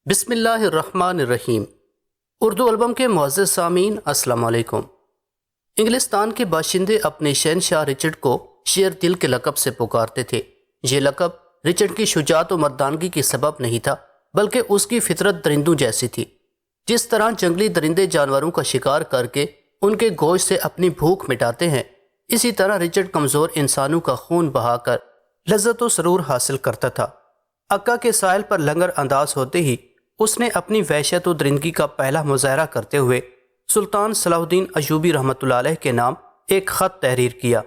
بسم اللہ الرحمن الرحیم۔ اردو البم کے معزز سامعین السلام علیکم۔ انگلستان کے باشندے اپنے شہنشاہ رچرڈ کو شیر دل کے لقب سے پکارتے تھے۔ یہ لقب رچرڈ کی شجاعت و مردانگی کی سبب نہیں تھا، بلکہ اس کی فطرت درندوں جیسی تھی۔ جس طرح جنگلی درندے جانوروں کا شکار کر کے ان کے گوشت سے اپنی بھوک مٹاتے ہیں، اسی طرح رچرڈ کمزور انسانوں کا خون بہا کر لذت و سرور حاصل کرتا تھا۔ عکا کے ساحل پر لنگر انداز ہوتے ہی اس نے اپنی وحشت و درندگی کا پہلا مظاہرہ کرتے ہوئے سلطان صلاح الدین ایوبی رحمۃ اللہ علیہ کے نام ایک خط تحریر کیا،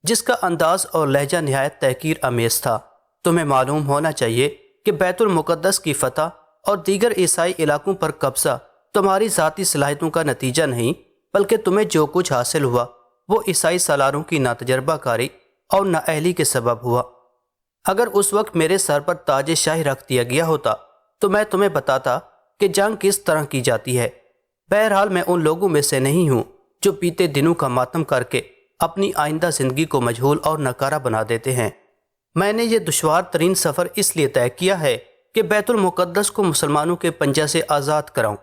جس کا انداز اور لہجہ نہایت تحقیر آمیز تھا۔ تمہیں معلوم ہونا چاہیے کہ بیت المقدس کی فتح اور دیگر عیسائی علاقوں پر قبضہ تمہاری ذاتی صلاحیتوں کا نتیجہ نہیں، بلکہ تمہیں جو کچھ حاصل ہوا وہ عیسائی سالاروں کی ناتجربہ کاری اور نااہلی کے سبب ہوا۔ اگر اس وقت میرے سر پر تاج شاہی رکھ دیا گیا ہوتا تو میں تمہیں بتاتا کہ جنگ کس طرح کی جاتی ہے۔ بہرحال میں ان لوگوں میں سے نہیں ہوں جو بیتے دنوں کا ماتم کر کے اپنی آئندہ زندگی کو مجہول اور ناکارہ بنا دیتے ہیں۔ میں نے یہ دشوار ترین سفر اس لیے طے کیا ہے کہ بیت المقدس کو مسلمانوں کے پنجہ سے آزاد کراؤں۔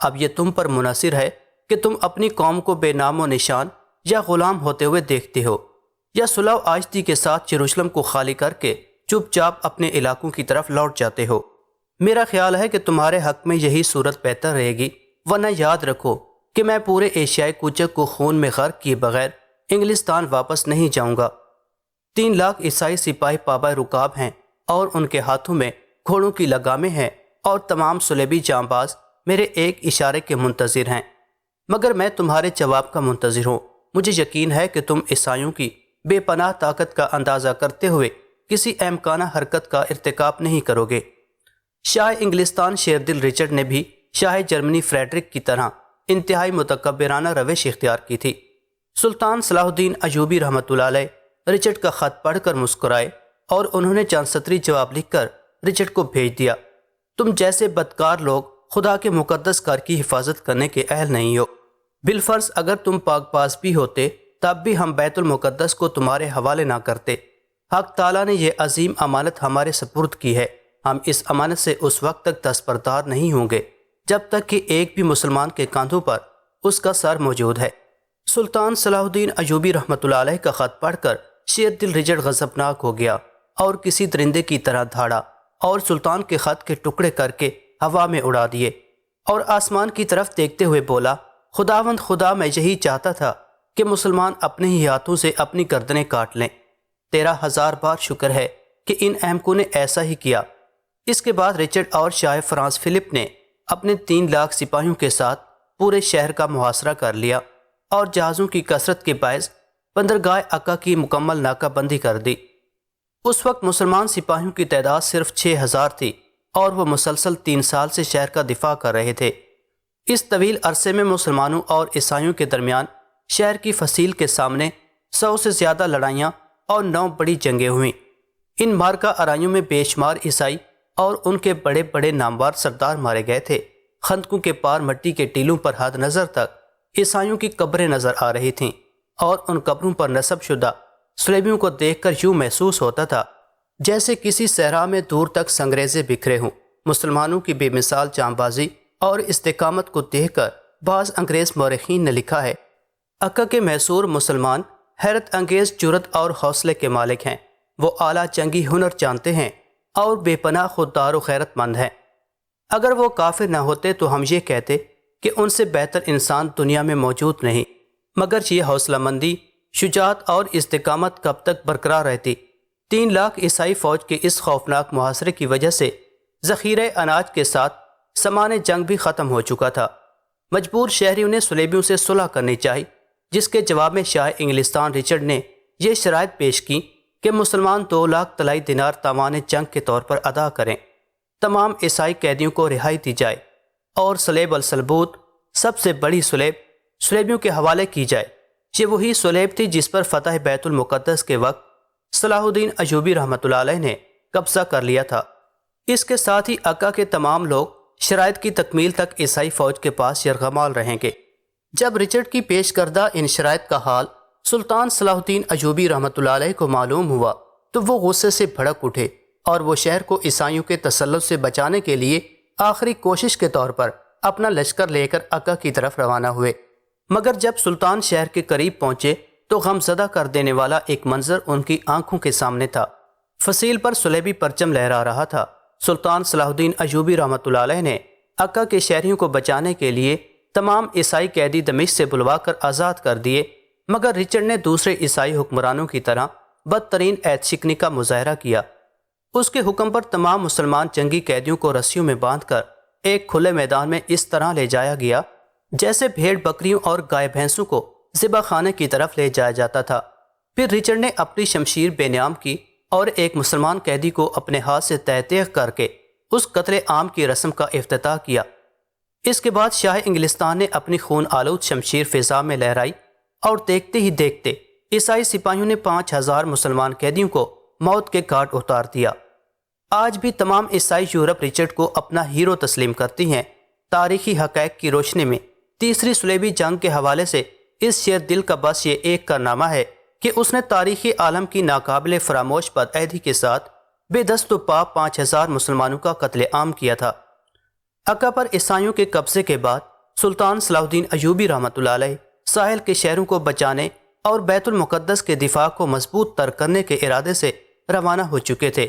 اب یہ تم پر منحصر ہے کہ تم اپنی قوم کو بے نام و نشان یا غلام ہوتے ہوئے دیکھتے ہو، یا صلح و آشتی کے ساتھ یروشلم کو خالی کر کے چپ چاپ اپنے علاقوں کی طرف لوٹ جاتے ہو۔ میرا خیال ہے کہ تمہارے حق میں یہی صورت بہتر رہے گی، ورنہ یاد رکھو کہ میں پورے ایشیائی کوچک کو خون میں غرق کیے بغیر انگلستان واپس نہیں جاؤں گا۔ 3 لاکھ عیسائی سپاہی پابہ رکاب ہیں اور ان کے ہاتھوں میں گھوڑوں کی لگامیں ہیں، اور تمام صلیبی جانباز میرے ایک اشارے کے منتظر ہیں۔ مگر میں تمہارے جواب کا منتظر ہوں۔ مجھے یقین ہے کہ تم عیسائیوں کی بے پناہ طاقت کا اندازہ کرتے ہوئے کسی احمقانہ حرکت کا ارتکاب نہیں کرو گے۔ شاہ انگلستان شیردل رچرڈ نے بھی شاہ جرمنی فریڈرک کی طرح انتہائی متکبرانہ روش اختیار کی تھی۔ سلطان صلاح الدین ایوبی رحمۃ اللہ علیہ رچرڈ کا خط پڑھ کر مسکرائے اور انہوں نے چند سطری جواب لکھ کر رچرڈ کو بھیج دیا۔ تم جیسے بدکار لوگ خدا کے مقدس گھر کی حفاظت کرنے کے اہل نہیں ہو۔ بالفرض اگر تم پاک باز بھی ہوتے تب بھی ہم بیت المقدس کو تمہارے حوالے نہ کرتے۔ حق تعالیٰ نے یہ عظیم امانت ہمارے سپرد کی ہے۔ ہم اس امانت سے اس وقت تک دستبردار نہیں ہوں گے جب تک کہ ایک بھی مسلمان کے کاندھوں پر اس کا سر موجود ہے۔ سلطان صلاح الدین ایوبی رحمۃ اللہ علیہ کا خط پڑھ کر شیردل رچرڈ غضبناک ہو گیا اور کسی درندے کی طرح دھاڑا اور سلطان کے خط کے ٹکڑے کر کے ہوا میں اڑا دیے، اور آسمان کی طرف دیکھتے ہوئے بولا، خداوند خدا، میں یہی چاہتا تھا کہ مسلمان اپنے ہی ہاتھوں سے اپنی گردنیں کاٹ لیں۔ تیرا 1000 بار شکر ہے کہ ان احمقوں نے ایسا ہی کیا۔ اس کے بعد رچرڈ اور شاہ فرانس فلپ نے اپنے 3 لاکھ سپاہیوں کے ساتھ پورے شہر کا محاصرہ کر لیا اور جہازوں کی کثرت کے باعث بندرگاہ عکا کی مکمل ناکہ بندی کر دی۔ اس وقت مسلمان سپاہیوں کی تعداد صرف 6000 تھی اور وہ مسلسل 3 سال سے شہر کا دفاع کر رہے تھے۔ اس طویل عرصے میں مسلمانوں اور عیسائیوں کے درمیان شہر کی فصیل کے سامنے 100 سے زیادہ لڑائیاں اور 9 بڑی جنگیں ہوئیں۔ ان مارکہ آرائیوں میں بے شمار عیسائی اور ان کے بڑے بڑے نامور سردار مارے گئے تھے۔ خندقوں کے پار مٹی کے ٹیلوں پر حد نظر تک عیسائیوں کی قبریں نظر آ رہی تھیں، اور ان قبروں پر نصب شدہ صلیبیوں کو دیکھ کر یوں محسوس ہوتا تھا جیسے کسی صحرا میں دور تک سنگریزے بکھرے ہوں۔ مسلمانوں کی بے مثال جانبازی اور استقامت کو دیکھ کر بعض انگریز مورخین نے لکھا ہے، عکا کے محصور مسلمان حیرت انگیز جرأت اور حوصلے کے مالک ہیں۔ وہ اعلیٰ جنگی ہنر جانتے ہیں اور بے پناہ خوددار و غیرت مند ہیں۔ اگر وہ کافر نہ ہوتے تو ہم یہ کہتے کہ ان سے بہتر انسان دنیا میں موجود نہیں، مگر یہ حوصلہ مندی، شجاعت اور استقامت کب تک برقرار رہتی؟ 3 لاکھ عیسائی فوج کے اس خوفناک محاصرے کی وجہ سے ذخیرہ اناج کے ساتھ سامان جنگ بھی ختم ہو چکا تھا۔ مجبور شہریوں نے صلیبیوں سے صلح کرنی چاہی، جس کے جواب میں شاہ انگلستان رچرڈ نے یہ شرائط پیش کی کہ مسلمان 2 لاکھ طلائی دینار تاوان جنگ کے طور پر ادا کریں، تمام عیسائی قیدیوں کو رہائی دی جائے، اور صلیب الصلبوت، سب سے بڑی صلیب، صلیبیوں کے حوالے کی جائے۔ یہ وہی صلیب تھی جس پر فتح بیت المقدس کے وقت صلاح الدین ایوبی رحمۃ اللہ علیہ نے قبضہ کر لیا تھا۔ اس کے ساتھ ہی عکا کے تمام لوگ شرائط کی تکمیل تک عیسائی فوج کے پاس یرغمال رہیں گے۔ جب رچرڈ کی پیش کردہ ان شرائط کا حال سلطان صلاح الدین ایوبی رحمۃ اللہ علیہ کو معلوم ہوا تو وہ غصے سے بھڑک اٹھے اور وہ شہر کو عیسائیوں کے تسلط سے بچانے کے لیے آخری کوشش کے طور پر اپنا لشکر لے کر اکا کی طرف روانہ ہوئے، مگر جب سلطان شہر کے قریب پہنچے تو غم زدہ کر دینے والا ایک منظر ان کی آنکھوں کے سامنے تھا۔ فصیل پر صلیبی پرچم لہرا رہا تھا۔ سلطان صلاح الدین ایوبی رحمۃ اللہ علیہ نے اکا کے شہریوں کو بچانے کے لیے تمام عیسائی قیدی دمشق سے بلوا کر آزاد کر دیے، مگر رچرڈ نے دوسرے عیسائی حکمرانوں کی طرح بدترین عہد شکنی کا مظاہرہ کیا۔ اس کے حکم پر تمام مسلمان جنگی قیدیوں کو رسیوں میں باندھ کر ایک کھلے میدان میں اس طرح لے جایا گیا جیسے بھیڑ بکریوں اور گائے بھینسوں کو ذبح خانے کی طرف لے جایا جاتا تھا۔ پھر رچرڈ نے اپنی شمشیر بے نیام کی اور ایک مسلمان قیدی کو اپنے ہاتھ سے تہ تیغ کر کے اس قتل عام کی رسم کا افتتاح کیا۔ اس کے بعد شاہ انگلستان نے اپنی خون آلود شمشیر فضا میں لہرائی اور دیکھتے ہی دیکھتے عیسائی سپاہیوں نے 5000 مسلمان قیدیوں کو موت کے گھاٹ اتار دیا۔ آج بھی تمام عیسائی یورپ رچرڈ کو اپنا ہیرو تسلیم کرتی ہیں۔ تاریخی حقائق کی روشنی میں تیسری صلیبی جنگ کے حوالے سے اس شیر دل کا بس یہ ایک کارنامہ ہے کہ اس نے تاریخی عالم کی ناقابل فراموش بدعہدی کے ساتھ بے دست و پا 5000 مسلمانوں کا قتل عام کیا تھا۔ اکا پر عیسائیوں کے قبضے کے بعد سلطان صلاح الدین ایوبی رحمۃ اللہ علیہ ساحل کے شہروں کو بچانے اور بیت المقدس کے دفاع کو مضبوط تر کرنے کے ارادے سے روانہ ہو چکے تھے،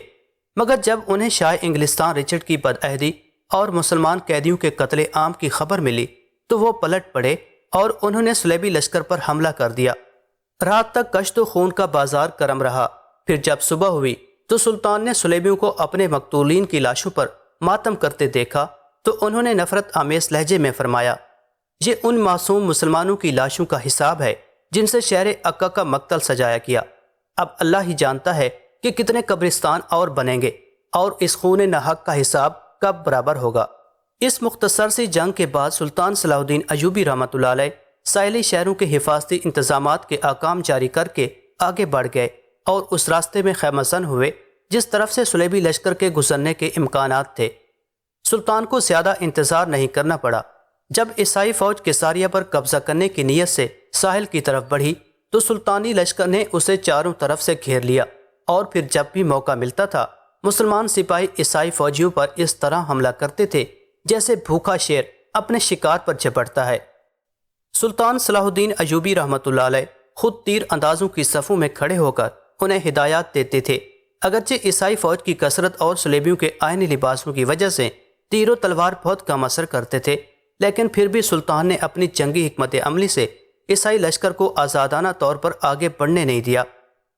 مگر جب انہیں شاہ انگلستان رچرڈ کی بدعہدی اور مسلمان قیدیوں کے قتل عام کی خبر ملی تو وہ پلٹ پڑے اور انہوں نے صلیبی لشکر پر حملہ کر دیا۔ رات تک کشت و خون کا بازار گرم رہا۔ پھر جب صبح ہوئی تو سلطان نے صلیبیوں کو اپنے مقتولین کی لاشوں پر ماتم کرتے دیکھا تو انہوں نے نفرت آمیز لہجے میں فرمایا، یہ ان معصوم مسلمانوں کی لاشوں کا حساب ہے جن سے شہر اکا کا مقتل سجایا گیا۔ اب اللہ ہی جانتا ہے کہ کتنے قبرستان اور بنیں گے اور اس خون ناحق کا حساب کب برابر ہوگا۔ اس مختصر سی جنگ کے بعد سلطان صلاح الدین ایوبی رحمۃ اللہ علیہ ساحلی شہروں کے حفاظتی انتظامات کے احکام جاری کر کے آگے بڑھ گئے اور اس راستے میں خیمہ زن ہوئے جس طرف سے صلیبی لشکر کے گزرنے کے امکانات تھے۔ سلطان کو زیادہ انتظار نہیں کرنا پڑا۔ جب عیسائی فوج کیساریہ پر قبضہ کرنے کی نیت سے ساحل کی طرف بڑھی تو سلطانی لشکر نے اسے چاروں طرف سے گھیر لیا، اور پھر جب بھی موقع ملتا تھا مسلمان سپاہی عیسائی فوجیوں پر اس طرح حملہ کرتے تھے جیسے بھوکا شیر اپنے شکار پر جھپٹتا ہے۔ سلطان صلاح الدین ایوبی رحمۃ اللہ علیہ خود تیر اندازوں کی صفوں میں کھڑے ہو کر انہیں ہدایات دیتے تھے۔ اگرچہ عیسائی فوج کی کثرت اور صلیبیوں کے آئینی لباسوں کی وجہ سے تیر و تلوار بہت کم اثر کرتے تھے، لیکن پھر بھی سلطان نے اپنی جنگی حکمت عملی سے عیسائی لشکر کو آزادانہ طور پر آگے بڑھنے نہیں دیا۔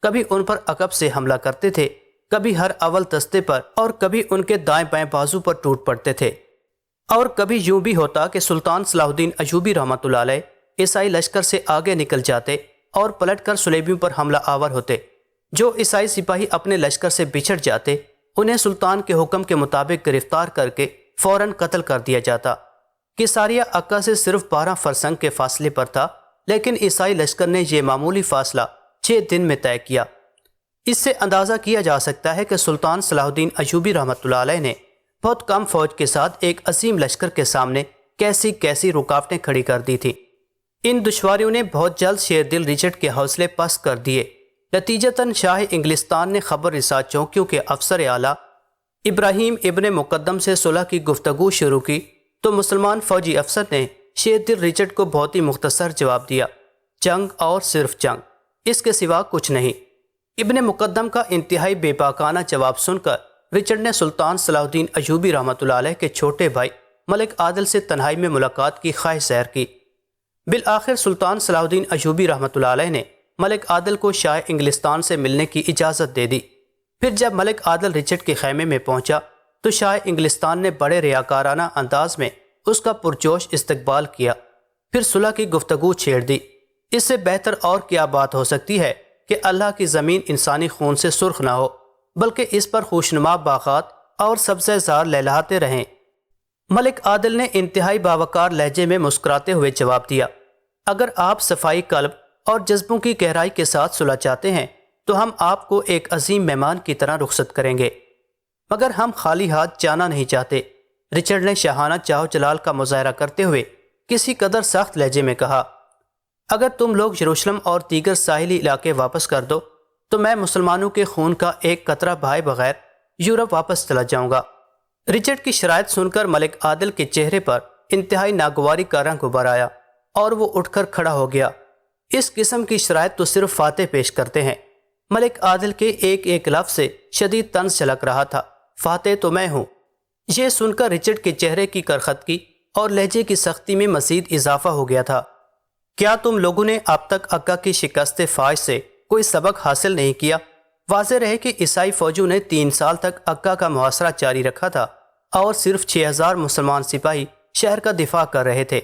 کبھی ان پر عقب سے حملہ کرتے تھے، کبھی ہر اول دستے پر، اور کبھی ان کے دائیں بائیں بازو پر ٹوٹ پڑتے تھے، اور کبھی یوں بھی ہوتا کہ سلطان صلاح الدین ایوبی رحمۃ اللہ علیہ عیسائی لشکر سے آگے نکل جاتے اور پلٹ کر صلیبیوں پر حملہ آور ہوتے۔ جو عیسائی سپاہی اپنے لشکر سے بچھڑ جاتے انہیں سلطان کے حکم کے مطابق گرفتار کر کے فوراً قتل کر دیا جاتا۔ کیساریہ اکا سے صرف 12 فرسنگ کے فاصلے پر تھا، لیکن عیسائی لشکر نے یہ معمولی فاصلہ 6 دن میں طے کیا۔ اس سے اندازہ کیا جا سکتا ہے کہ سلطان صلاح الدین ایوبی رحمۃ اللہ علیہ نے بہت کم فوج کے ساتھ ایک عظیم لشکر کے سامنے کیسی کیسی رکاوٹیں کھڑی کر دی تھی۔ ان دشواریوں نے بہت جلد شیر دل رچرڈ کے حوصلے پست کر دیے۔ نتیجتاً شاہ انگلستان نے خبر رساں چوکیوں کے افسر اعلیٰ ابراہیم ابن مقدم سے صلح کی گفتگو شروع کی تو مسلمان فوجی افسر نے شیر دل رچرڈ کو بہت ہی مختصر جواب دیا، جنگ اور صرف جنگ، اس کے سوا کچھ نہیں۔ ابن مقدم کا انتہائی بے باکانہ جواب سن کر رچرڈ نے سلطان صلاح الدین ایوبی رحمۃ اللہ علیہ کے چھوٹے بھائی ملک عادل سے تنہائی میں ملاقات کی خواہش ظاہر کی۔ بالآخر سلطان صلاح الدین ایوبی رحمۃ اللہ علیہ نے ملک عادل کو شاہ انگلستان سے ملنے کی اجازت دے دی۔ پھر جب ملک عادل رچرڈ کے خیمے میں پہنچا تو شاہ انگلستان نے بڑے ریاکارانہ انداز میں اس کا پرجوش استقبال کیا، پھر صلح کی گفتگو چھیڑ دی۔ اس سے بہتر اور کیا بات ہو سکتی ہے کہ اللہ کی زمین انسانی خون سے سرخ نہ ہو، بلکہ اس پر خوشنما باغات اور سبزہ زار لہلہاتے رہیں۔ ملک عادل نے انتہائی باوقار لہجے میں مسکراتے ہوئے جواب دیا، اگر آپ صفائی قلب اور جذبوں کی گہرائی کے ساتھ صلح چاہتے ہیں تو ہم آپ کو ایک عظیم مہمان کی طرح رخصت کریں گے، مگر ہم خالی ہاتھ جانا نہیں چاہتے۔ رچرڈ نے شاہانہ چاو چلال کا مظاہرہ کرتے ہوئے کسی قدر سخت لہجے میں کہا، اگر تم لوگ یروشلم اور دیگر ساحلی علاقے واپس کر دو تو میں مسلمانوں کے خون کا ایک قطرہ بہائے بغیر یورپ واپس چلا جاؤں گا۔ رچرڈ کی شرائط سن کر ملک عادل کے چہرے پر انتہائی ناگواری کا رنگ ابھر آیا اور وہ اٹھ کر کھڑا ہو گیا۔ اس قسم کی شرائط تو صرف فاتح پیش کرتے ہیں۔ ملک عادل کے ایک ایک لفظ سے شدید طنز چھلک رہا تھا۔ فاتح تو میں ہوں۔ یہ سن کر رچرڈ کے چہرے کی کرختگی اور لہجے کی سختی میں مزید اضافہ ہو گیا تھا۔ کیا تم لوگوں نے اب تک اکا کی شکست فاش سے کوئی سبق حاصل نہیں کیا؟ واضح رہے کہ عیسائی فوجوں نے 3 سال تک اکا کا محاصرہ جاری رکھا تھا اور صرف 6000 مسلمان سپاہی شہر کا دفاع کر رہے تھے۔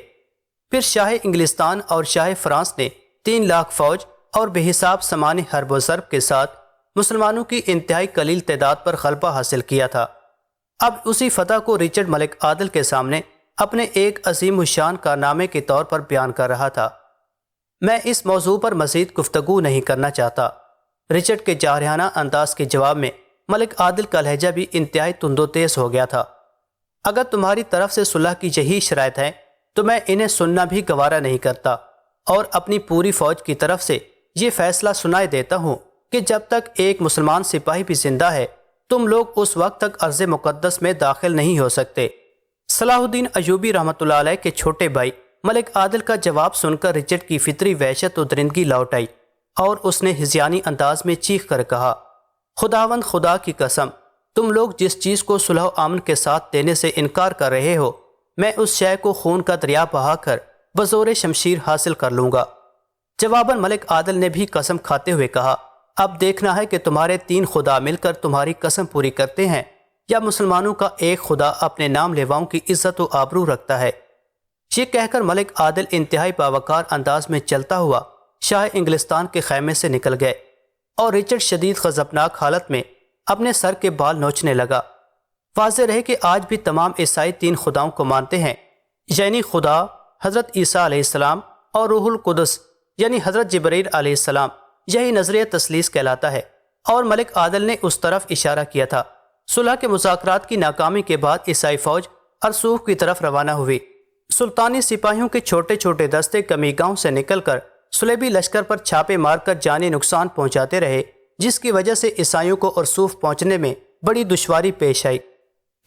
پھر شاہ انگلستان اور شاہ فرانس نے 3 لاکھ فوج اور بے حساب سامان حرب و ضرب کے ساتھ مسلمانوں کی انتہائی قلیل تعداد پر غلبہ حاصل کیا تھا۔ اب اسی فتح کو رچرڈ ملک عادل کے سامنے اپنے ایک عظیم الشان کارنامے کے طور پر بیان کر رہا تھا۔ میں اس موضوع پر مزید گفتگو نہیں کرنا چاہتا۔ رچرڈ کے جارحانہ انداز کے جواب میں ملک عادل کا لہجہ بھی انتہائی تند و تیز ہو گیا تھا۔ اگر تمہاری طرف سے صلح کی یہی شرائط ہے تو میں انہیں سننا بھی گوارا نہیں کرتا اور اپنی پوری فوج کی طرف سے یہ فیصلہ سنائے دیتا ہوں کہ جب تک ایک مسلمان سپاہی بھی زندہ ہے تم لوگ اس وقت تک ارض مقدس میں داخل نہیں ہو سکتے۔ صلاح الدین ایوبی رحمۃ اللہ علیہ کے چھوٹے بھائی ملک عادل کا جواب سن کر رچرڈ کی فطری وحشت و درندگی لوٹ آئی اور اس نے ہذیانی انداز میں چیخ کر کہا، خداوند خدا کی قسم، تم لوگ جس چیز کو صلح و امن کے ساتھ دینے سے انکار کر رہے ہو میں اس شے کو خون کا دریا بہا کر بزور شمشیر حاصل کر لوں گا۔ جواباً ملک عادل نے بھی قسم کھاتے ہوئے کہا، اب دیکھنا ہے کہ تمہارے 3 خدا مل کر تمہاری قسم پوری کرتے ہیں یا مسلمانوں کا ایک خدا اپنے نام لیواؤں کی عزت و آبرو رکھتا ہے۔ یہ کہہ کر ملک عادل انتہائی باوقار انداز میں چلتا ہوا شاہ انگلستان کے خیمے سے نکل گئے اور رچرڈ شدید غضبناک حالت میں اپنے سر کے بال نوچنے لگا۔ واضح رہے کہ آج بھی تمام عیسائی 3 خداؤں کو مانتے ہیں، یعنی خدا حضرت عیسیٰ علیہ السلام اور روح القدس یعنی حضرت جبرائیل علیہ السلام۔ یہی نظریہ تثلیث کہلاتا ہے اور ملک عادل نے اس طرف اشارہ کیا تھا۔ صلح کے مذاکرات کی ناکامی کے بعد عیسائی فوج ارسوخ کی طرف روانہ ہوئی۔ سلطانی سپاہیوں کے چھوٹے چھوٹے دستے کمی گاؤں سے نکل کر صلیبی لشکر پر چھاپے مار کر جانی نقصان پہنچاتے رہے، جس کی وجہ سے عیسائیوں کو ارسوف پہنچنے میں بڑی دشواری پیش آئی۔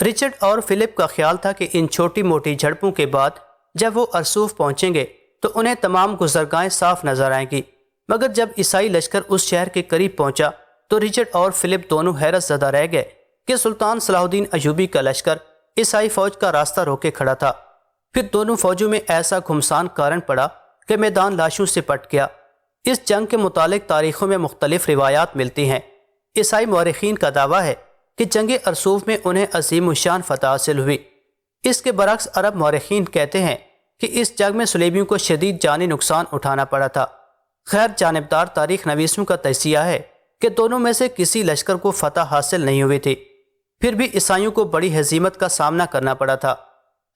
رچرڈ اور فلپ کا خیال تھا کہ ان چھوٹی موٹی جھڑپوں کے بعد جب وہ ارسوف پہنچیں گے تو انہیں تمام گزرگاہیں صاف نظر آئیں گی، مگر جب عیسائی لشکر اس شہر کے قریب پہنچا تو رچرڈ اور فلپ دونوں حیرت زدہ رہ گئے کہ سلطان صلاح الدین ایوبی کا لشکر عیسائی فوج کا راستہ روکے کھڑا تھا۔ پھر دونوں فوجوں میں ایسا گھمسان کارن پڑا کہ میدان لاشوں سے پٹ گیا۔ اس جنگ کے متعلق تاریخوں میں مختلف روایات ملتی ہیں۔ عیسائی مورخین کا دعویٰ ہے کہ جنگ ارسوف میں انہیں عظیم الشان فتح حاصل ہوئی۔ اس کے برعکس عرب مورخین کہتے ہیں کہ اس جنگ میں صلیبیوں کو شدید جانی نقصان اٹھانا پڑا تھا۔ غیر جانبدار تاریخ نویسوں کا تجزیہ ہے کہ دونوں میں سے کسی لشکر کو فتح حاصل نہیں ہوئی تھی، پھر بھی عیسائیوں کو بڑی ہزیمت کا سامنا کرنا پڑا تھا۔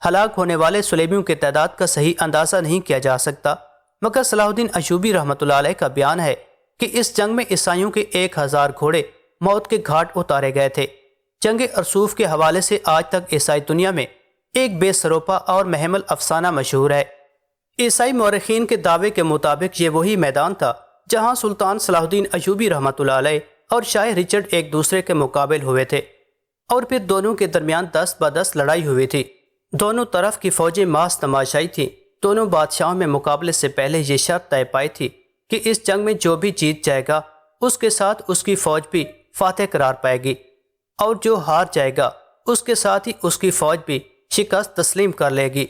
ہلاک ہونے والے صلیبیوں کی تعداد کا صحیح اندازہ نہیں کیا جا سکتا، مگر صلاح الدین ایوبی رحمۃ اللہ علیہ کا بیان ہے کہ اس جنگ میں عیسائیوں کے 1000 گھوڑے موت کے گھاٹ اتارے گئے تھے۔ جنگ ارسوف کے حوالے سے آج تک عیسائی دنیا میں ایک بے سروپا اور محمل افسانہ مشہور ہے۔ عیسائی مورخین کے دعوے کے مطابق یہ وہی میدان تھا جہاں سلطان صلاح الدین ایوبی رحمۃ اللہ علیہ اور شاہ رچرڈ ایک دوسرے کے مقابل ہوئے تھے اور پھر دونوں کے درمیان 10 بدس لڑائی ہوئی تھی۔ دونوں طرف کی فوجیں ماس تماشائی تھیں۔ دونوں بادشاہوں میں مقابلے سے پہلے یہ شرط طے پائی تھی کہ اس جنگ میں جو بھی جیت جائے گا اس کے ساتھ اس کی فوج بھی فاتح قرار پائے گی، اور جو ہار جائے گا اس کے ساتھ ہی اس کی فوج بھی شکست تسلیم کر لے گی۔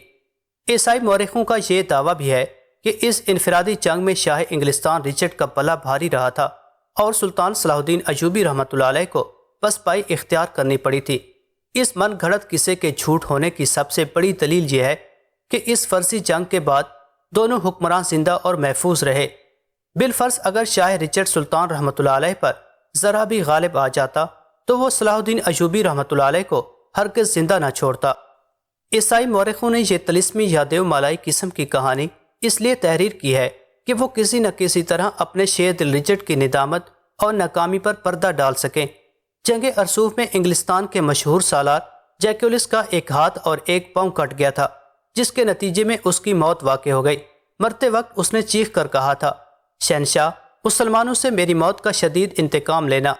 عیسائی مورخوں کا یہ دعویٰ بھی ہے کہ اس انفرادی جنگ میں شاہ انگلستان رچرڈ کا پلہ بھاری رہا تھا اور سلطان صلاح الدین ایوبی رحمۃ اللہ علیہ کو بس پائی اختیار کرنی پڑی تھی۔ اس من گھڑت قصے کے جھوٹ ہونے کی سب سے بڑی دلیل یہ ہے کہ اس فرضی جنگ کے بعد دونوں حکمران زندہ اور محفوظ رہے۔ بالفرض اگر شاہ رچرڈ سلطان رحمۃ اللہ علیہ پر ذرا بھی غالب آ جاتا تو وہ صلاح الدین ایوبی رحمۃ اللہ علیہ کو ہرگز زندہ نہ چھوڑتا۔ عیسائی مورخوں نے یہ طلسمی یا دیو مالائی قسم کی کہانی اس لیے تحریر کی ہے کہ وہ کسی نہ کسی طرح اپنے شیر دل رچرڈ کی ندامت اور ناکامی پر پردہ ڈال سکیں۔ جنگ ارسوف میں انگلستان کے مشہور سالار جیکولس کا ایک ہاتھ اور ایک پاؤں کٹ گیا تھا، جس کے نتیجے میں اس کی موت واقع ہو گئی۔ مرتے وقت اس نے چیخ کر کہا تھا، شہنشاہ، مسلمانوں سے میری موت کا شدید انتقام لینا۔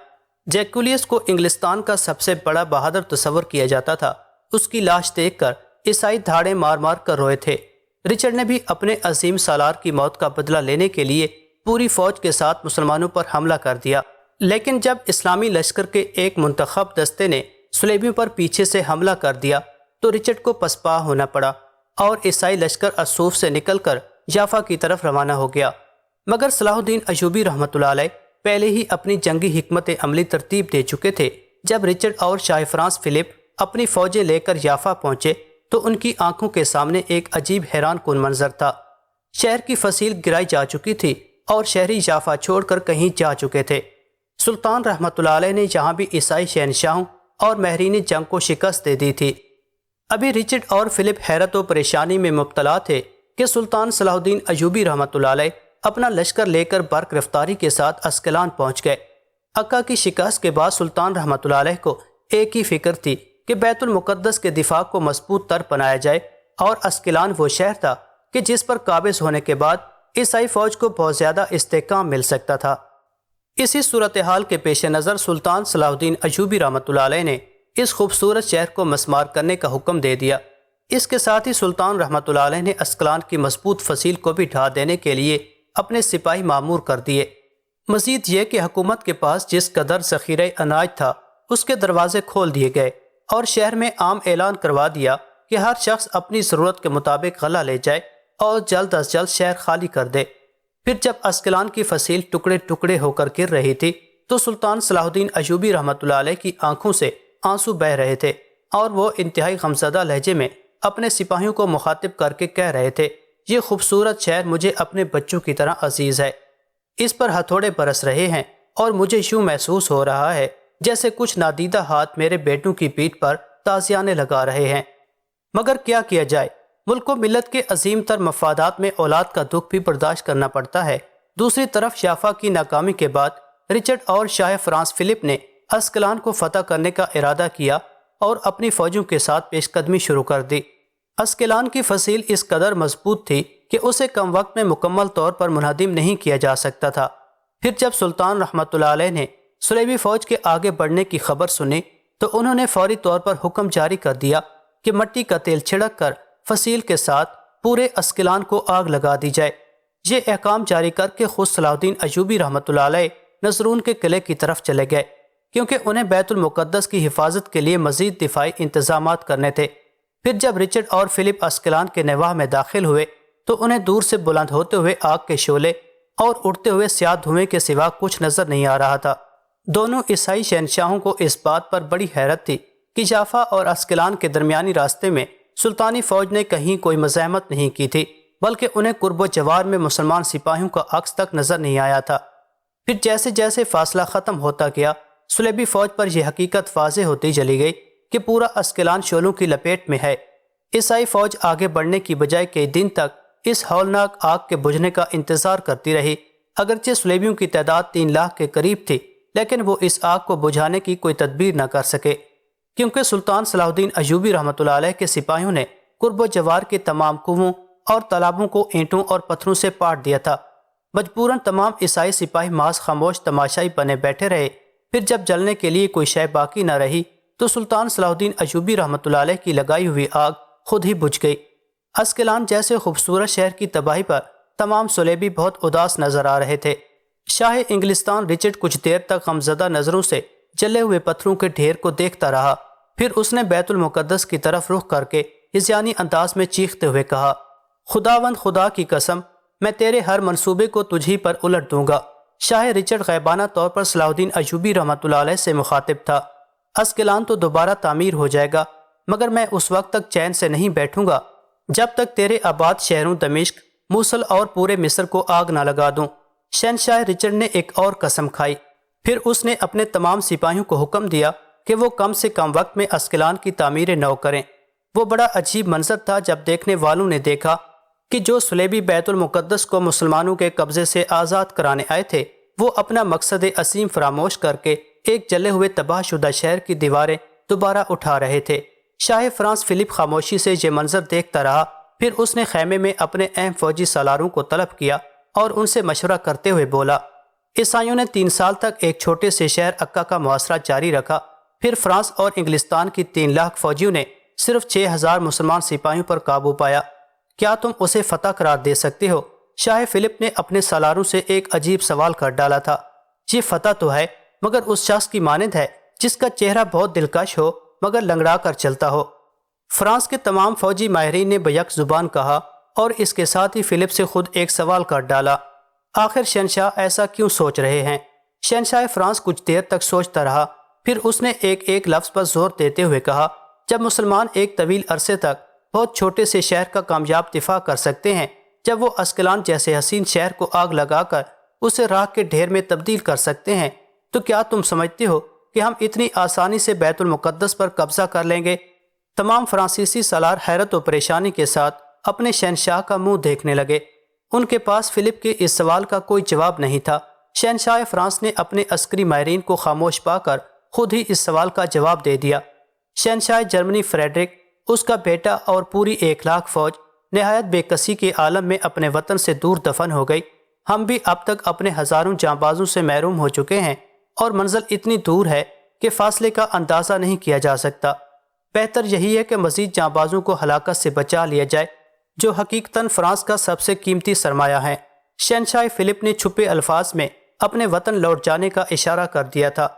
جیکولیس کو انگلستان کا سب سے بڑا بہادر تصور کیا جاتا تھا۔ اس کی لاش دیکھ کر عیسائی دھاڑے مار مار کر روئے تھے۔ رچرڈ نے بھی اپنے عظیم سالار کی موت کا بدلہ لینے کے لیے پوری فوج کے ساتھ مسلمانوں پر حملہ کر دیا، لیکن جب اسلامی لشکر کے ایک منتخب دستے نے صلیبیوں پر پیچھے سے حملہ کر دیا تو رچرڈ کو پسپا ہونا پڑا اور عیسائی لشکر الصوف سے نکل کر یافا کی طرف روانہ ہو گیا۔ مگر صلاح الدین ایوبی رحمۃ اللہ علیہ پہلے ہی اپنی جنگی حکمت عملی ترتیب دے چکے تھے۔ جب رچرڈ اور شاہ فرانس فلپ اپنی فوجیں لے کر یافا پہنچے تو ان کی آنکھوں کے سامنے ایک عجیب حیران کن منظر تھا۔ شہر کی فصیل گرائی جا چکی تھی اور شہری یافا چھوڑ کر کہیں جا چکے تھے۔ سلطان رحمۃ اللہ علیہ نے یہاں بھی عیسائی شہنشاہوں اور ماہرین جنگ کو شکست دے دی تھی۔ ابھی رچرڈ اور فلپ حیرت و پریشانی میں مبتلا تھے کہ سلطان صلاح الدین ایوبی رحمۃ اللہ علیہ اپنا لشکر لے کر برق رفتاری کے ساتھ اسکلان پہنچ گئے۔ عکا کی شکست کے بعد سلطان رحمۃ اللہ علیہ کو ایک ہی فکر تھی کہ بیت المقدس کے دفاع کو مضبوط تر بنایا جائے، اور اسکلان وہ شہر تھا کہ جس پر قابض ہونے کے بعد عیسائی فوج کو بہت زیادہ استحکام مل سکتا تھا۔ اسی صورتحال کے پیش نظر سلطان صلاح الدین ایوبی رحمۃ اللہ علیہ نے اس خوبصورت شہر کو مسمار کرنے کا حکم دے دیا۔ اس کے ساتھ ہی سلطان رحمۃ اللہ علیہ نے اسکلان کی مضبوط فصیل کو بھی ڈھا دینے کے لیے اپنے سپاہی مامور کر دیے۔ مزید یہ کہ حکومت کے پاس جس قدر ذخیرہ اناج تھا اس کے دروازے کھول دیے گئے اور شہر میں عام اعلان کروا دیا کہ ہر شخص اپنی ضرورت کے مطابق غلہ لے جائے اور جلد از جلد شہر خالی کر دے۔ پھر جب اسکلان کی فصیل ٹکڑے ٹکڑے ہو کر گر رہی تھی تو سلطان صلاح الدین ایوبی رحمۃ اللہ علیہ کی آنکھوں سے آنسو بہہ رہے تھے اور وہ انتہائی غمزدہ لہجے میں اپنے سپاہیوں کو مخاطب کر کے کہہ رہے تھے، یہ خوبصورت شہر مجھے اپنے بچوں کی طرح عزیز ہے، اس پر ہتھوڑے برس رہے ہیں اور مجھے یوں محسوس ہو رہا ہے جیسے کچھ نادیدہ ہاتھ میرے بیٹوں کی پیٹھ پر تازیانے لگا رہے ہیں۔ مگر کیا کیا جائے، ملک و ملت کے عظیم تر مفادات میں اولاد کا دکھ بھی برداشت کرنا پڑتا ہے۔ دوسری طرف یافا کی ناکامی کے بعد رچرڈ اور شاہ فرانس فلپ نے اسکلان کو فتح کرنے کا ارادہ کیا اور اپنی فوجوں کے ساتھ پیش قدمی شروع کر دی۔ اسکلان کی فصیل اس قدر مضبوط تھی کہ اسے کم وقت میں مکمل طور پر منہدم نہیں کیا جا سکتا تھا۔ پھر جب سلطان رحمۃ اللہ علیہ نے صلیبی فوج کے آگے بڑھنے کی خبر سنی تو انہوں نے فوری طور پر حکم جاری کر دیا کہ مٹی کا تیل چھڑک کر فصیل کے ساتھ پورے اسکلان کو آگ لگا دی جائے۔ یہ احکام جاری کر کے خود صلاح الدین ایوبی رحمۃ اللہ علیہ نزرون کے قلعے کی طرف چلے گئے، کیونکہ انہیں بیت المقدس کی حفاظت کے لیے مزید دفاعی انتظامات کرنے تھے۔ پھر جب رچرڈ اور فلپ اسکلان کے نواح میں داخل ہوئے تو انہیں دور سے بلند ہوتے ہوئے آگ کے شعلے اور اڑتے ہوئے سیاہ دھوئیں کے سوا کچھ نظر نہیں آ رہا تھا۔ دونوں عیسائی شہنشاہوں کو اس بات پر بڑی حیرت تھی کہ یافا اور اسکلان کے درمیانی راستے میں سلطانی فوج نے کہیں کوئی مزاحمت نہیں کی تھی، بلکہ انہیں قرب و جوار میں مسلمان سپاہیوں کا عکس تک نظر نہیں آیا تھا۔ پھر جیسے جیسے فاصلہ ختم ہوتا گیا، صلیبی فوج پر یہ حقیقت واضح ہوتی چلی گئی کہ پورا اسکلان شعلوں کی لپیٹ میں ہے۔ عیسائی فوج آگے بڑھنے کی بجائے کئی دن تک اس ہولناک آگ کے بجھنے کا انتظار کرتی رہی۔ اگرچہ صلیبیوں کی تعداد 3 لاکھ کے قریب تھی، لیکن وہ اس آگ کو بجھانے کی کوئی تدبیر نہ کر سکے، کیونکہ سلطان صلاح الدین ایوبی رحمۃ اللہ علیہ کے سپاہیوں نے قرب و جوار کے تمام کنووں اور تالابوں کو اینٹوں اور پتھروں سے پاٹ دیا تھا۔ مجبوراً تمام عیسائی سپاہی محض خاموش تماشائی بنے بیٹھے رہے۔ پھر جب جلنے کے لیے کوئی شے باقی نہ رہی تو سلطان صلاح الدین ایوبی رحمۃ اللہ علیہ کی لگائی ہوئی آگ خود ہی بجھ گئی۔ اسکلان جیسے خوبصورت شہر کی تباہی پر تمام صلیبی بہت اداس نظر آ رہے تھے۔ شاہ انگلستان رچرڈ کچھ دیر تک غمزدہ نظروں سے جلے ہوئے پتھروں کے ڈھیر کو دیکھتا رہا، پھر اس نے بیت المقدس کی طرف رخ کر کے ہذیانی انداز میں چیختے ہوئے کہا، خداوند خدا کی قسم، میں تیرے ہر منصوبے کو تجھی پر الٹ دوں گا۔ شاہ رچرڈ غیبانہ طور پر صلاح الدین ایوبی رحمۃ اللہ علیہ سے مخاطب تھا، اسکلان تو دوبارہ تعمیر ہو جائے گا، مگر میں اس وقت تک چین سے نہیں بیٹھوں گا جب تک تیرے آباد شہروں دمشق، موصل اور پورے مصر کو آگ نہ لگا دوں۔ شہنشاہ رچرڈ نے ایک اور قسم کھائی، پھر اس نے اپنے تمام سپاہیوں کو حکم دیا کہ وہ کم سے کم وقت میں اسکلان کی تعمیر نو کریں۔ وہ بڑا عجیب منظر تھا جب دیکھنے والوں نے دیکھا کہ جو صلیبی بیت المقدس کو مسلمانوں کے قبضے سے آزاد کرانے آئے تھے، وہ اپنا مقصد عظیم فراموش کر کے ایک جلے ہوئے تباہ شدہ شہر کی دیواریں دوبارہ اٹھا رہے تھے۔ شاہ فرانس فلپ خاموشی سے یہ منظر دیکھتا رہا، پھر اس نے خیمے میں اپنے اہم فوجی سالاروں کو طلب کیا اور ان سے مشورہ کرتے ہوئے بولا، عیسائیوں نے 3 سال تک ایک چھوٹے سے شہر عکا کا محاصرہ جاری رکھا۔ پھر فرانس اور انگلستان کی 3 لاکھ فوجیوں نے صرف 6,000 مسلمان سپاہیوں پر قابو پایا۔ کیا تم اسے فتح قرار دے سکتے ہو؟ شاہ فلپ نے اپنے سالاروں سے ایک عجیب سوال کر ڈالا تھا۔ یہ فتح تو ہے، مگر اس شخص کی مانند ہے جس کا چہرہ بہت دلکش ہو مگر لنگڑا کر چلتا ہو۔ فرانس کے تمام فوجی ماہرین نے بیک زبان کہا، اور اس کے ساتھ ہی فلپ سے خود ایک سوال کر ڈالا، آخر شہنشاہ ایسا کیوں سوچ رہے ہیں؟ شہنشاہ فرانس کچھ دیر تک سوچتا رہا، پھر اس نے ایک لفظ پر زور دیتے ہوئے کہا، جب مسلمان ایک طویل عرصے تک بہت چھوٹے سے شہر کا کامیاب دفاع کر سکتے ہیں، جب وہ اسکلان جیسے حسین شہر کو آگ لگا کر اسے راکھ کے ڈھیر میں تبدیل کر سکتے ہیں، تو کیا تم سمجھتے ہو کہ ہم اتنی آسانی سے بیت المقدس پر قبضہ کر لیں گے؟ تمام فرانسیسی سالار حیرت و پریشانی کے ساتھ اپنے شہنشاہ کا منہ دیکھنے لگے۔ ان کے پاس فلپ کے اس سوال کا کوئی جواب نہیں تھا۔ شہنشاہ فرانس نے اپنے عسکری ماہرین کو خاموش پا کر خود ہی اس سوال کا جواب دے دیا۔ شہنشاہ جرمنی فریڈرک، اس کا بیٹا اور پوری 1 لاکھ فوج نہایت بے کسی کے عالم میں اپنے وطن سے دور دفن ہو گئی۔ ہم بھی اب تک اپنے ہزاروں جانبازوں سے محروم ہو چکے ہیں، اور منزل اتنی دور ہے کہ فاصلے کا اندازہ نہیں کیا جا سکتا۔ بہتر یہی ہے کہ مزید جانبازوں کو ہلاکت سے بچا لیا جائے، جو حقیقتاً فرانس کا سب سے قیمتی سرمایہ ہے۔ شہنشاہ فلپ نے چھپے الفاظ میں اپنے وطن لوٹ جانے کا اشارہ کر دیا تھا۔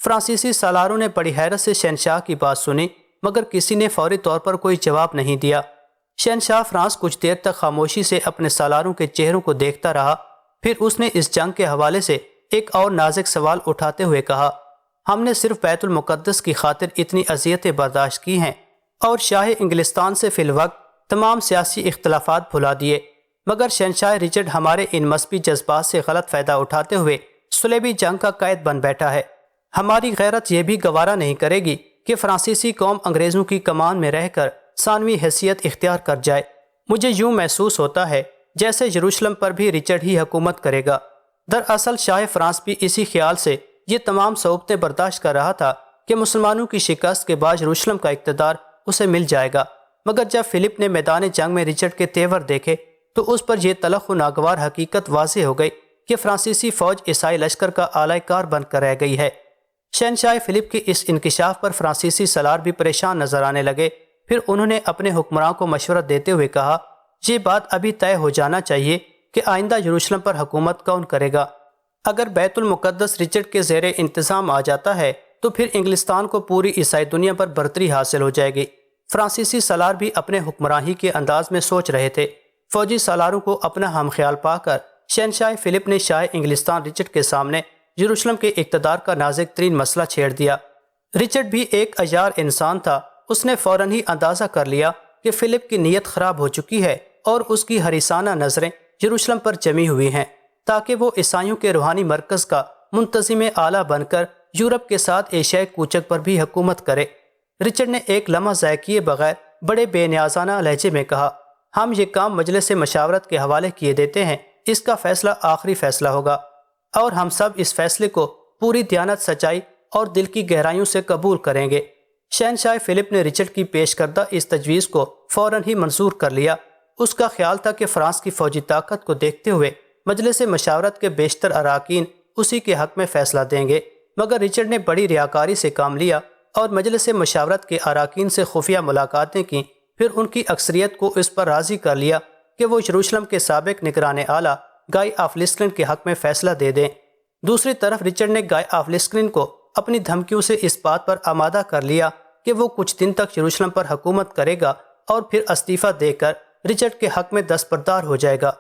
فرانسیسی سالاروں نے بڑی حیرت سے شہنشاہ کی بات سنی، مگر کسی نے فوری طور پر کوئی جواب نہیں دیا۔ شہنشاہ فرانس کچھ دیر تک خاموشی سے اپنے سالاروں کے چہروں کو دیکھتا رہا، پھر اس نے اس جنگ کے حوالے سے ایک اور نازک سوال اٹھاتے ہوئے کہا، ہم نے صرف بیت المقدس کی خاطر اتنی اذیتیں برداشت کی ہیں، اور شاہ انگلستان سے فی الوقت تمام سیاسی اختلافات بھلا دیے، مگر شہنشاہ رچرڈ ہمارے ان مذہبی جذبات سے غلط فائدہ اٹھاتے ہوئے صلیبی جنگ کا قائد بن بیٹھا ہے۔ ہماری غیرت یہ بھی گوارا نہیں کرے گی کہ فرانسیسی قوم انگریزوں کی کمان میں رہ کر ثانوی حیثیت اختیار کر جائے۔ مجھے یوں محسوس ہوتا ہے جیسے یروشلم پر بھی رچرڈ ہی حکومت کرے گا۔ دراصل شاہ فرانس بھی اسی خیال سے یہ تمام صعوبتیں برداشت کر رہا تھا کہ مسلمانوں کی شکست کے بعد یروشلم کا اقتدار اسے مل جائے گا، مگر جب فلپ نے میدان جنگ میں رچرڈ کے تیور دیکھے تو اس پر یہ تلخ و ناگوار حقیقت واضح ہو گئی کہ فرانسیسی فوج عیسائی لشکر کا اعلی کار بن کر رہ گئی ہے۔ شہنشاہ فلپ کے اس انکشاف پر فرانسیسی سالار بھی پریشان نظر آنے لگے۔ پھر انہوں نے اپنے حکمراں کو مشورہ دیتے ہوئے کہا، یہ بات ابھی طے ہو جانا چاہیے کہ آئندہ یروشلم پر حکومت کون کرے گا۔ اگر بیت المقدس رچرڈ کے زیر انتظام آ جاتا ہے تو پھر انگلستان کو پوری عیسائی دنیا پر برتری حاصل ہو جائے گی۔ فرانسیسی سالار بھی اپنے حکمرانی کے انداز میں سوچ رہے تھے۔ فوجی سالاروں کو اپنا ہم خیال پا کر شہنشاہ فلپ نے شاہ انگلستان رچرڈ کے سامنے یروشلم کے اقتدار کا نازک ترین مسئلہ چھیڑ دیا۔ رچرڈ بھی ایک عیار انسان تھا، اس نے فوراً ہی اندازہ کر لیا کہ فلپ کی نیت خراب ہو چکی ہے اور اس کی حریصانہ نظریں یروشلم پر جمی ہوئی ہیں تاکہ وہ عیسائیوں کے روحانی مرکز کا منتظم اعلیٰ بن کر یورپ کے ساتھ ایشیائی کوچک پر بھی حکومت کرے۔ رچرڈ نے ایک لمحہ ضائع کیے بغیر بڑے بے نیازانہ لہجے میں کہا، ہم یہ کام مجلس مشاورت کے حوالے کیے دیتے ہیں، اس کا فیصلہ آخری فیصلہ ہوگا، اور ہم سب اس فیصلے کو پوری دیانت، سچائی اور دل کی گہرائیوں سے قبول کریں گے۔ شہنشاہ فلپ نے رچرڈ کی پیش کردہ اس تجویز کو فوراً ہی منظور کر لیا۔ اس کا خیال تھا کہ فرانس کی فوجی طاقت کو دیکھتے ہوئے مجلس مشاورت کے بیشتر اراکین اسی کے حق میں فیصلہ دیں گے، مگر رچرڈ نے بڑی ریاکاری سے کام لیا اور مجلس مشاورت کے اراکین سے خفیہ ملاقاتیں کیں، پھر ان کی اکثریت کو اس پر راضی کر لیا کہ وہ یروشلم کے سابق نگران اعلیٰ گائی آف لسکرن کے حق میں فیصلہ دے دیں۔ دوسری طرف رچرڈ نے گائی آف لسکرن کو اپنی دھمکیوں سے اس بات پر آمادہ کر لیا کہ وہ کچھ دن تک یروشلم پر حکومت کرے گا اور پھر استعفیٰ دے کر رچرڈ کے حق میں دستبردار ہو جائے گا۔